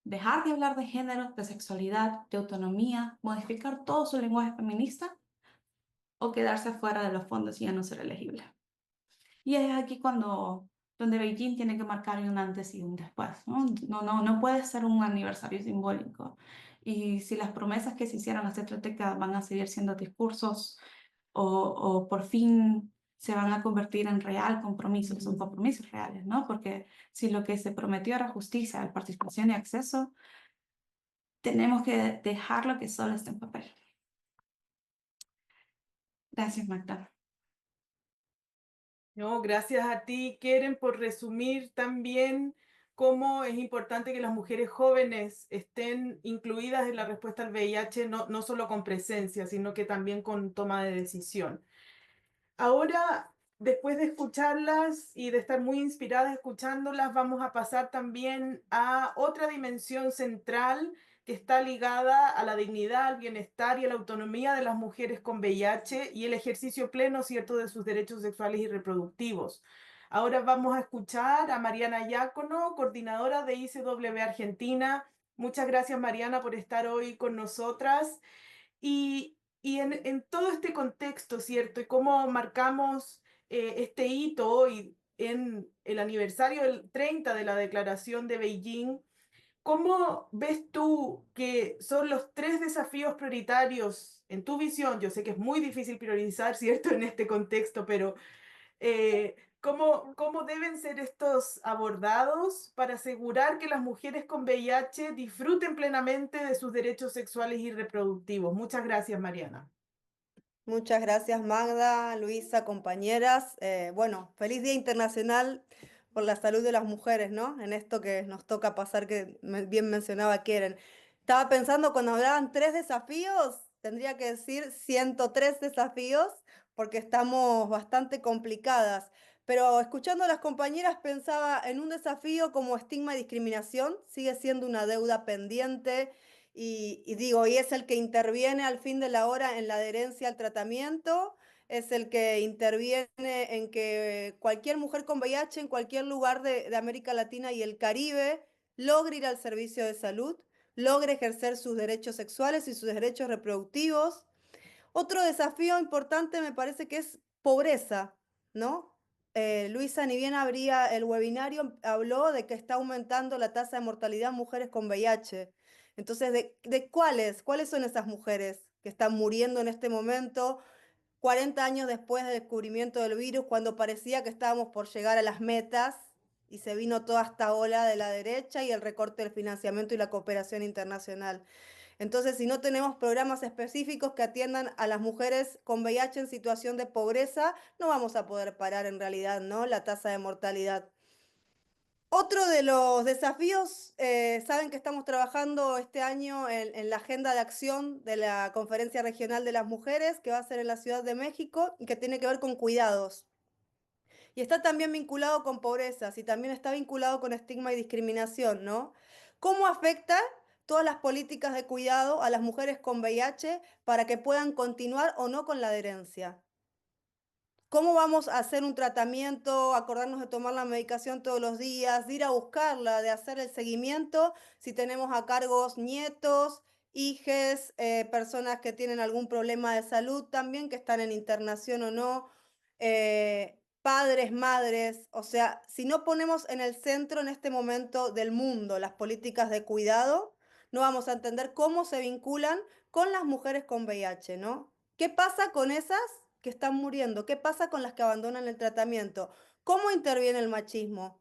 dejar de hablar de género, de sexualidad, de autonomía, modificar todo su lenguaje feminista o quedarse fuera de los fondos y ya no ser elegible. Y es aquí donde Beijing tiene que marcar un antes y un después, ¿no? No puede ser un aniversario simbólico. Y si las promesas que se hicieron hace 3 décadas van a seguir siendo discursos o por fin se van a convertir en real compromisos, que son compromisos reales, ¿no? Porque si lo que se prometió era justicia, participación y acceso, tenemos que dejarlo que solo esté en papel. Gracias, Magda. No, gracias a ti, Keren, por resumir también cómo es importante que las mujeres jóvenes estén incluidas en la respuesta al VIH, no solo con presencia, sino que también con toma de decisión. Ahora, después de escucharlas y de estar muy inspiradas escuchándolas, vamos a pasar también a otra dimensión central que está ligada a la dignidad, al bienestar y a la autonomía de las mujeres con VIH y el ejercicio pleno, ¿cierto?, de sus derechos sexuales y reproductivos. Ahora vamos a escuchar a Mariana Iácono, coordinadora de ICW Argentina. Muchas gracias, Mariana, por estar hoy con nosotras. Y en todo este contexto, ¿cierto? Y cómo marcamos este hito hoy en el aniversario del 30 de la Declaración de Beijing, ¿cómo ves tú que son los 3 desafíos prioritarios en tu visión? Yo sé que es muy difícil priorizar, ¿cierto? En este contexto, pero ¿cómo deben ser estos abordados para asegurar que las mujeres con VIH disfruten plenamente de sus derechos sexuales y reproductivos? Muchas gracias, Mariana. Muchas gracias, Magda, Luisa, compañeras. Bueno, feliz Día Internacional por la Salud de las Mujeres, ¿no? En esto que nos toca pasar, que bien mencionaba Keren. Estaba pensando cuando hablaban 3 desafíos, tendría que decir 103 desafíos, porque estamos bastante complicadas. Pero escuchando a las compañeras pensaba en un desafío como estigma y discriminación, sigue siendo una deuda pendiente. Y digo, y es el que interviene al fin de la hora en la adherencia al tratamiento, es el que interviene en que cualquier mujer con VIH en cualquier lugar de América Latina y el Caribe logre ir al servicio de salud, logre ejercer sus derechos sexuales y sus derechos reproductivos. Otro desafío importante me parece que es pobreza, ¿no? Luisa, ni bien abría el webinario, habló de que está aumentando la tasa de mortalidad en mujeres con VIH. Entonces, ¿de cuáles son esas mujeres que están muriendo en este momento, 40 años después del descubrimiento del virus, cuando parecía que estábamos por llegar a las metas y se vino toda esta ola de la derecha y el recorte del financiamiento y la cooperación internacional? Entonces, si no tenemos programas específicos que atiendan a las mujeres con VIH en situación de pobreza, no vamos a poder parar en realidad, ¿no?, la tasa de mortalidad. Otro de los desafíos, saben que estamos trabajando este año en la agenda de acción de la Conferencia Regional de las Mujeres, que va a ser en la Ciudad de México y que tiene que ver con cuidados. Y está también vinculado con pobrezas y también está vinculado con estigma y discriminación, ¿no? ¿Cómo afecta todas las políticas de cuidado a las mujeres con VIH para que puedan continuar o no con la adherencia? ¿Cómo vamos a hacer un tratamiento, acordarnos de tomar la medicación todos los días, de ir a buscarla, de hacer el seguimiento, si tenemos a cargos nietos, hijes, personas que tienen algún problema de salud también, que están en internación o no, padres, madres? O sea, si no ponemos en el centro en este momento del mundo las políticas de cuidado, no vamos a entender cómo se vinculan con las mujeres con VIH, ¿no? ¿Qué pasa con esas que están muriendo? ¿Qué pasa con las que abandonan el tratamiento? ¿Cómo interviene el machismo?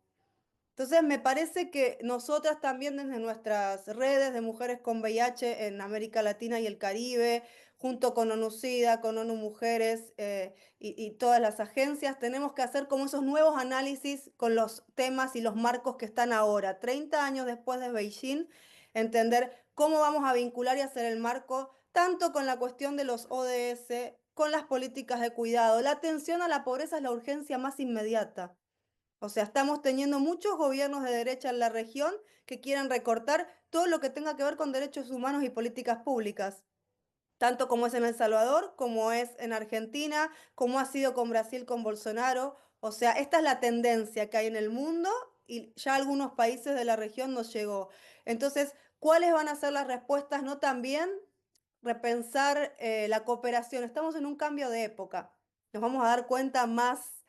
Entonces, me parece que nosotras también desde nuestras redes de mujeres con VIH en América Latina y el Caribe, junto con ONU-SIDA, con ONU Mujeres y todas las agencias, tenemos que hacer como esos nuevos análisis con los temas y los marcos que están ahora, 30 años después de Beijing, entender cómo vamos a vincular y hacer el marco tanto con la cuestión de los ODS, con las políticas de cuidado. La atención a la pobreza es la urgencia más inmediata. O sea, estamos teniendo muchos gobiernos de derecha en la región que quieren recortar todo lo que tenga que ver con derechos humanos y políticas públicas, tanto como es en El Salvador, como es en Argentina, como ha sido con Brasil, con Bolsonaro. O sea, esta es la tendencia que hay en el mundo y ya algunos países de la región nos llegó. Entonces, ¿cuáles van a ser las respuestas? No también repensar la cooperación. Estamos en un cambio de época. Nos vamos a dar cuenta más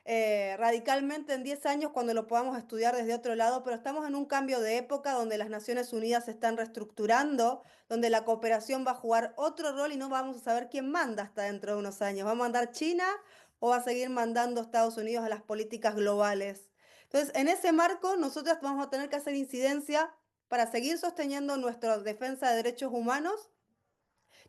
radicalmente en 10 años cuando lo podamos estudiar desde otro lado, pero estamos en un cambio de época donde las Naciones Unidas se están reestructurando, donde la cooperación va a jugar otro rol y no vamos a saber quién manda hasta dentro de unos años. ¿Va a mandar China o va a seguir mandando Estados Unidos a las políticas globales? Entonces, en ese marco, nosotros vamos a tener que hacer incidencia para seguir sosteniendo nuestra defensa de derechos humanos,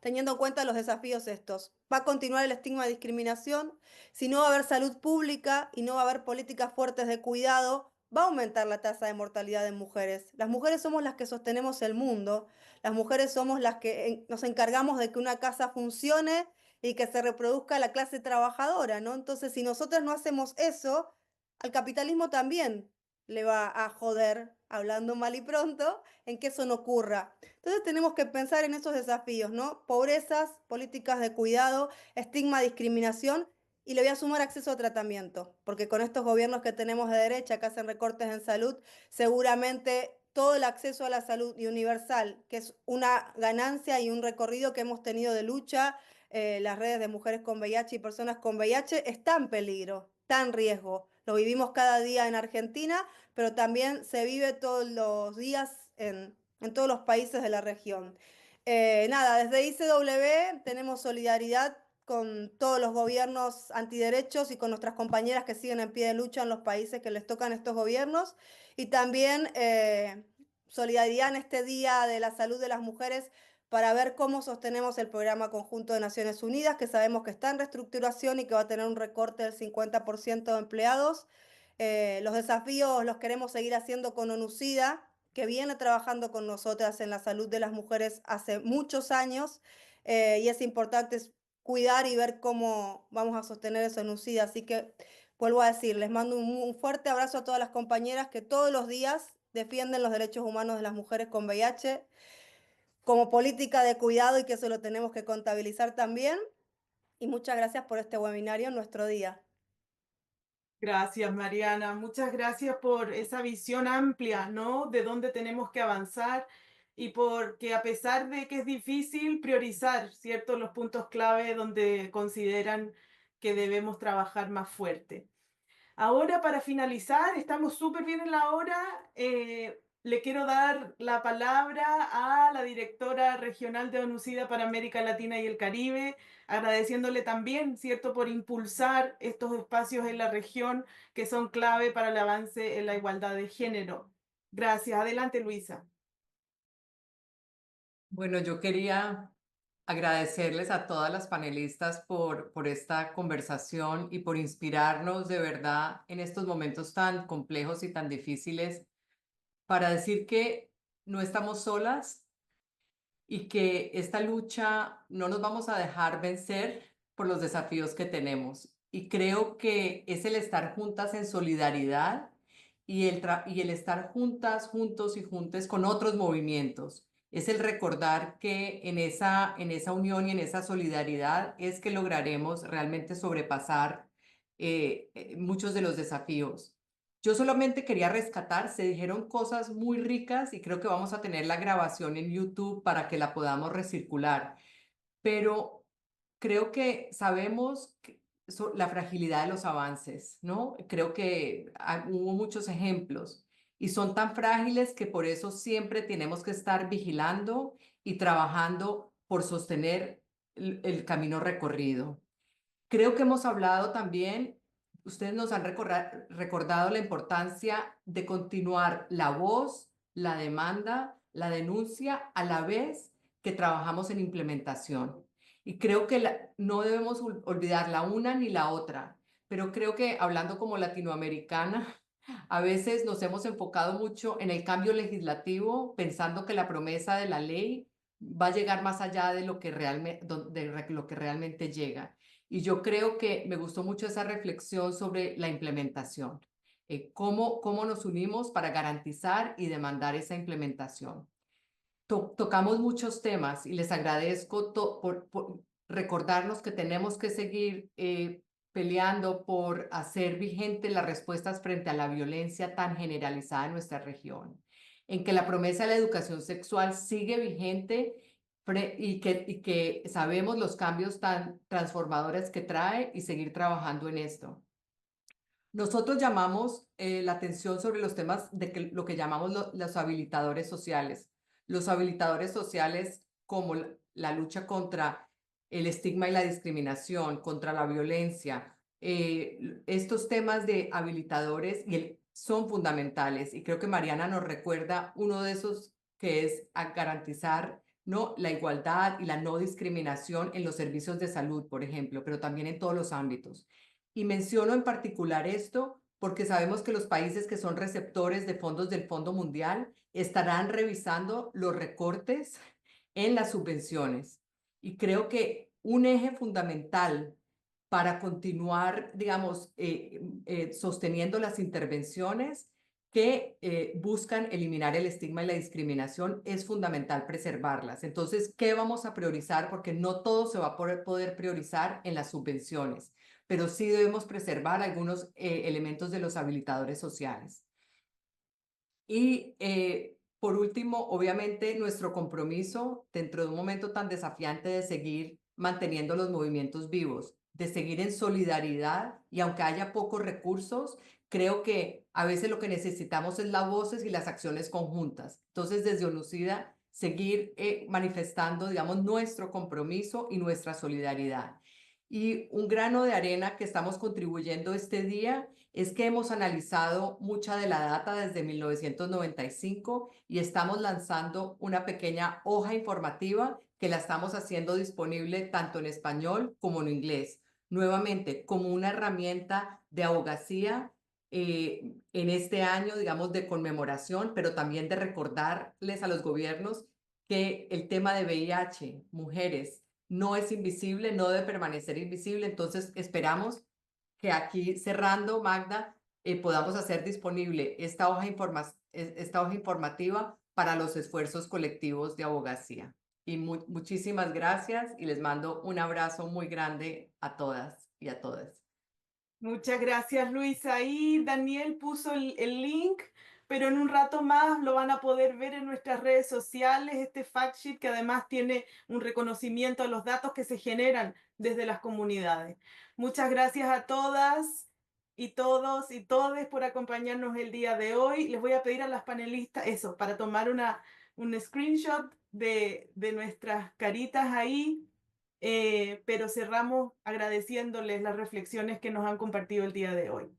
teniendo en cuenta los desafíos estos. Va a continuar el estigma de discriminación, si no va a haber salud pública y no va a haber políticas fuertes de cuidado, va a aumentar la tasa de mortalidad en mujeres. Las mujeres somos las que sostenemos el mundo, las mujeres somos las que nos encargamos de que una casa funcione y que se reproduzca la clase trabajadora, ¿no? Entonces, si nosotros no hacemos eso, al capitalismo también le va a joder, hablando mal y pronto, en que eso no ocurra. Entonces tenemos que pensar en esos desafíos, ¿no? Pobrezas, políticas de cuidado, estigma, discriminación, y le voy a sumar acceso a tratamiento, porque con estos gobiernos que tenemos de derecha que hacen recortes en salud, seguramente todo el acceso a la salud y universal, que es una ganancia y un recorrido que hemos tenido de lucha, las redes de mujeres con VIH y personas con VIH, está en peligro, está en riesgo. Lo vivimos cada día en Argentina, pero también se vive todos los días en todos los países de la región. Nada, desde ICW tenemos solidaridad con todos los gobiernos antiderechos y con nuestras compañeras que siguen en pie de lucha en los países que les tocan estos gobiernos. Y también solidaridad en este Día de la Salud de las Mujeres para ver cómo sostenemos el programa conjunto de Naciones Unidas, que sabemos que está en reestructuración y que va a tener un recorte del 50% de empleados. Los desafíos los queremos seguir haciendo con ONUCIDA, que viene trabajando con nosotras en la salud de las mujeres hace muchos años, y es importante cuidar y ver cómo vamos a sostener eso en ONUCIDA. Así que vuelvo a decir, les mando un fuerte abrazo a todas las compañeras que todos los días defienden los derechos humanos de las mujeres con VIH como política de cuidado y que eso lo tenemos que contabilizar también. Y muchas gracias por este webinario en nuestro día. Gracias, Mariana. Muchas gracias por esa visión amplia, ¿no? De dónde tenemos que avanzar y porque a pesar de que es difícil priorizar, ¿cierto? Los puntos clave donde consideran que debemos trabajar más fuerte. Ahora, para finalizar, estamos súper bien en la hora. Le quiero dar la palabra a la directora regional de ONUCIDA para América Latina y el Caribe, agradeciéndole también, ¿cierto?, por impulsar estos espacios en la región que son clave para el avance en la igualdad de género. Gracias. Adelante, Luisa. Bueno, yo quería agradecerles a todas las panelistas por esta conversación y por inspirarnos de verdad en estos momentos tan complejos y tan difíciles para decir que no estamos solas y que esta lucha no nos vamos a dejar vencer por los desafíos que tenemos. Y creo que es el estar juntas en solidaridad y el estar juntas, juntos y juntes con otros movimientos. Es el recordar que en esa unión y en esa solidaridad es que lograremos realmente sobrepasar muchos de los desafíos. Yo solamente quería rescatar, se dijeron cosas muy ricas y creo que vamos a tener la grabación en YouTube para que la podamos recircular, pero creo que sabemos la fragilidad de los avances, ¿no? Creo que hubo muchos ejemplos y son tan frágiles que por eso siempre tenemos que estar vigilando y trabajando por sostener el camino recorrido. Creo que hemos hablado también, ustedes nos han recordado la importancia de continuar la voz, la demanda, la denuncia, a la vez que trabajamos en implementación. Y creo que no debemos olvidar la una ni la otra, pero creo que hablando como latinoamericana, a veces nos hemos enfocado mucho en el cambio legislativo, pensando que la promesa de la ley va a llegar más allá de lo que realmente llega. Y yo creo que me gustó mucho esa reflexión sobre la implementación. Cómo nos unimos para garantizar y demandar esa implementación. Tocamos muchos temas y les agradezco por recordarnos que tenemos que seguir peleando por hacer vigente las respuestas frente a la violencia tan generalizada en nuestra región, en que la promesa de la educación sexual sigue vigente y que sabemos los cambios tan transformadores que trae y seguir trabajando en esto. Nosotros llamamos la atención sobre los temas de lo que llamamos los habilitadores sociales. Los habilitadores sociales como la lucha contra el estigma y la discriminación, contra la violencia. Estos temas de habilitadores son fundamentales y creo que Mariana nos recuerda uno de esos que es a garantizar, ¿no?, la igualdad y la no discriminación en los servicios de salud, por ejemplo, pero también en todos los ámbitos. Y menciono en particular esto porque sabemos que los países que son receptores de fondos del Fondo Mundial estarán revisando los recortes en las subvenciones. Y creo que un eje fundamental para continuar, digamos, sosteniendo las intervenciones que buscan eliminar el estigma y la discriminación, es fundamental preservarlas. Entonces, ¿qué vamos a priorizar? Porque no todo se va a poder priorizar en las subvenciones, pero sí debemos preservar algunos elementos de los habilitadores sociales. Y por último, obviamente, nuestro compromiso dentro de un momento tan desafiante de seguir manteniendo los movimientos vivos, de seguir en solidaridad y aunque haya pocos recursos, creo que a veces lo que necesitamos es las voces y las acciones conjuntas. Entonces, desde ONUCIDA, seguir manifestando, digamos, nuestro compromiso y nuestra solidaridad. Y un grano de arena que estamos contribuyendo este día es que hemos analizado mucha de la data desde 1995 y estamos lanzando una pequeña hoja informativa que la estamos haciendo disponible tanto en español como en inglés. Nuevamente, como una herramienta de abogacía en este año, digamos, de conmemoración, pero también de recordarles a los gobiernos que el tema de VIH, mujeres, no es invisible, no debe permanecer invisible. Entonces, esperamos que aquí cerrando, Magda, podamos hacer disponible esta hoja informativa para los esfuerzos colectivos de abogacía. Y muchísimas gracias y les mando un abrazo muy grande a todas y a todos. Muchas gracias, Luisa. Ahí Daniel puso el link, pero en un rato más lo van a poder ver en nuestras redes sociales, este fact sheet que además tiene un reconocimiento a los datos que se generan desde las comunidades. Muchas gracias a todas y todos y todes por acompañarnos el día de hoy. Les voy a pedir a las panelistas eso, para tomar un screenshot de nuestras caritas ahí. Pero cerramos agradeciéndoles las reflexiones que nos han compartido el día de hoy.